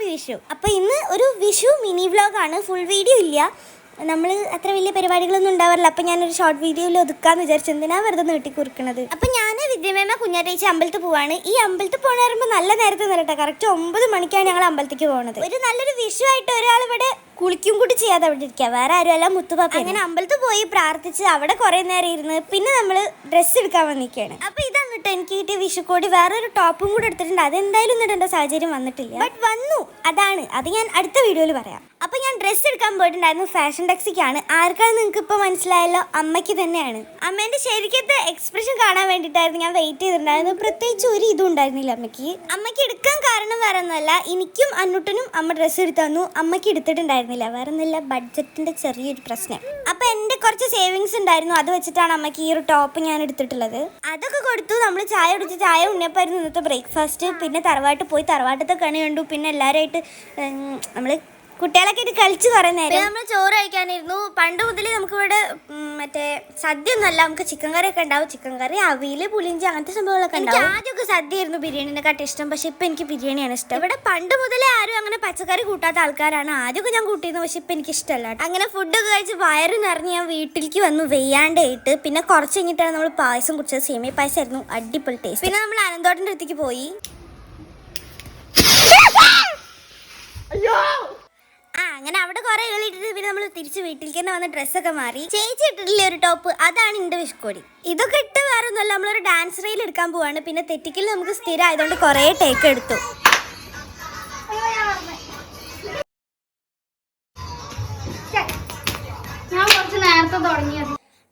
Happy Vishu. അപ്പോൾ ഇന്ന് ഒരു വിഷു മിനി വ്ലോഗാണ്, ഫുൾ വീഡിയോ ഇല്ല. നമ്മൾ അത്ര വലിയ പരിപാടികളൊന്നും ഉണ്ടാവാറില്ല. അപ്പോൾ ഞാനൊരു ഷോർട്ട് വീഡിയോയിൽ ഒതുക്കാമെന്ന് വിചാരിച്ചു. എന്തിനാ വെറുതെ നീട്ടിക്കുറിക്കണത്. അപ്പോൾ ഞാൻ വിദ്യമേമ കുഞ്ഞാറ്റേച്ചി അമ്പലത്തിൽ പോവാണ്. ഈ അമ്പലത്തിൽ പോകണ പറയുമ്പോൾ നല്ല നേരത്തെ നിരട്ടെ, കറക്റ്റ് 9 മണിക്കാണ് ഞങ്ങൾ അമ്പലത്തേക്ക് പോകുന്നത്. ഒരു നല്ലൊരു വിഷു ആയിട്ട് ഒരാൾ ഇവിടെ കുളിക്കും കൂടി ചെയ്യാതെ അവിടെ ഇരിക്കുക, വേറെ ആരുമല്ല മുത്തുപാപ്പ. അങ്ങനെ അമ്പലത്തിൽ പോയി പ്രാർത്ഥിച്ച് അവിടെ കുറേ നേരം ഇരുന്ന് പിന്നെ നമ്മൾ ഡ്രസ്സ് എടുക്കാൻ വന്നിരിക്കുകയാണ്. അപ്പോൾ ഇതാണ് കേട്ടോ എനിക്ക് കിട്ടിയ വിഷുക്കോടി. വേറൊരു ടോപ്പും കൂടെ എടുത്തിട്ടുണ്ട്, അതെന്തായാലും ഇടേണ്ട സാഹചര്യം വന്നിട്ടില്ല, ബട്ട് വന്നു. അത് ഞാൻ അടുത്ത വീഡിയോയിൽ പറയാം. അപ്പോൾ ഞാൻ ഡ്രസ്സ് എടുക്കാൻ പോയിട്ടുണ്ടായിരുന്നു ഫാഷൻ ടെക്സിക്കാണ്. ആർക്കാണ് നിങ്ങൾക്ക് ഇപ്പോൾ മനസ്സിലായല്ലോ, അമ്മയ്ക്ക് തന്നെയാണ്. അമ്മേൻ്റെ ശരിക്കത്തെ എക്സ്പ്രഷൻ കാണാൻ വേണ്ടിയിട്ടായിരുന്നു ഞാൻ വെയിറ്റ് ചെയ്തിട്ടുണ്ടായിരുന്നു. പ്രത്യേകിച്ച് ഒരു ഇതും ഉണ്ടായിരുന്നില്ല അമ്മയ്ക്ക് എടുക്കാൻ കാരണം വേറെ ഒന്നുമല്ല, എനിക്കും അന്നുട്ടനും അമ്മ ഡ്രസ്സ് എടുത്തു തന്നു, അമ്മയ്ക്ക് എടുത്തിട്ടുണ്ടായിരുന്നില്ല. വേറെ ഒന്നുമില്ല, ബഡ്ജറ്റിൻ്റെ ചെറിയൊരു പ്രശ്നം. അപ്പോൾ എൻ്റെ കുറച്ച് സേവിങ്സ് ഉണ്ടായിരുന്നു, അത് വെച്ചിട്ടാണ് അമ്മയ്ക്ക് ഈ ഒരു ടോപ്പ് ഞാൻ എടുത്തിട്ടുള്ളത്. അതൊക്കെ കൊടുത്തു. നമ്മൾ ചായ കുടിച്ച് ചായ ഉണ്ണിയപ്പായിരുന്നു ഇന്നത്തെ ബ്രേക്ക്ഫാസ്റ്റ്. പിന്നെ തറവാട്ടിൽ പോയി തറവാട്ടത്തെ കണി കണ്ടു. പിന്നെ എല്ലാവരുമായിട്ട് നമ്മൾ കുട്ടികളൊക്കെ ആയിട്ട് കളിച്ച് കുറേ നേരം നമ്മൾ ചോറ് കഴിക്കാനിരുന്നു. പണ്ട് മുതൽ നമുക്കിവിടെ മറ്റേ സദ്യ ഒന്നുമല്ല, നമുക്ക് ചിക്കൻ കറി ഒക്കെ ഉണ്ടാവും. ചിക്കൻ കറി, അവിയൽ, പുളിഞ്ചി, അങ്ങനത്തെ സംഭവങ്ങളൊക്കെ ഉണ്ടാവും. ആദ്യമൊക്കെ സദ്യ ആയിരുന്നു ബിരിയാണിനെക്കാട്ടും ഇഷ്ടം, പക്ഷെ ഇപ്പം എനിക്ക് ബിരിയാണിയാണ് ഇഷ്ടം. ഇവിടെ പണ്ട് മുതലേ ആരും അങ്ങനെ പച്ചക്കറി കൂട്ടാത്ത ആൾക്കാരാണ്. ആദ്യമൊക്കെ ഞാൻ കൂട്ടിയിരുന്നു, പക്ഷെ ഇപ്പം എനിക്ക് ഇഷ്ടമല്ല. അങ്ങനെ ഫുഡൊക്കെ കഴിച്ച് വയറ് നിറഞ്ഞ് ഞാൻ വീട്ടിലേക്ക് വന്നു വെയ്യാണ്ടായിട്ട്. പിന്നെ കുറച്ച് കഴിഞ്ഞിട്ടാണ് നമ്മൾ പായസം കുടിച്ചത്. സേമിയ പായസമായിരുന്നു, അടിപൊളി ടേസ്റ്റ്. പിന്നെ നമ്മൾ അനന്തോട്ടൻ്റെ അടുത്തേക്ക് പോയി. അങ്ങനെ അവിടെ കുറെ കളിട്ടിട്ട് പിന്നെ നമ്മൾ തിരിച്ച് വീട്ടിലേക്ക് തന്നെ വന്ന് ഡ്രസ്സൊക്കെ മാറി. ചേച്ചി ഇട്ടിട്ടില്ലേ ഒരു ടോപ്പ്, അതാണ് എൻ്റെ വിഷുക്കോടി. ഇതൊക്കെ ഇട്ട് വേറെ ഒന്നുമല്ല, നമ്മളൊരു ഡാൻസ് റീൽ എടുക്കാൻ പോവാണ്. പിന്നെ തെറ്റിക്കൽ നമുക്ക് സ്ഥിരം ആയതുകൊണ്ട് കുറേ ടേക്ക് എടുത്തു.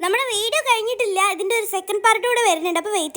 നമ്മുടെ വീഡിയോ കഴിഞ്ഞിട്ടില്ല, ഇതിൻ്റെ ഒരു സെക്കൻഡ് പാർട്ട് കൂടെ വരുന്നുണ്ട്. അപ്പോൾ വെയിറ്റ് ചെയ്യും.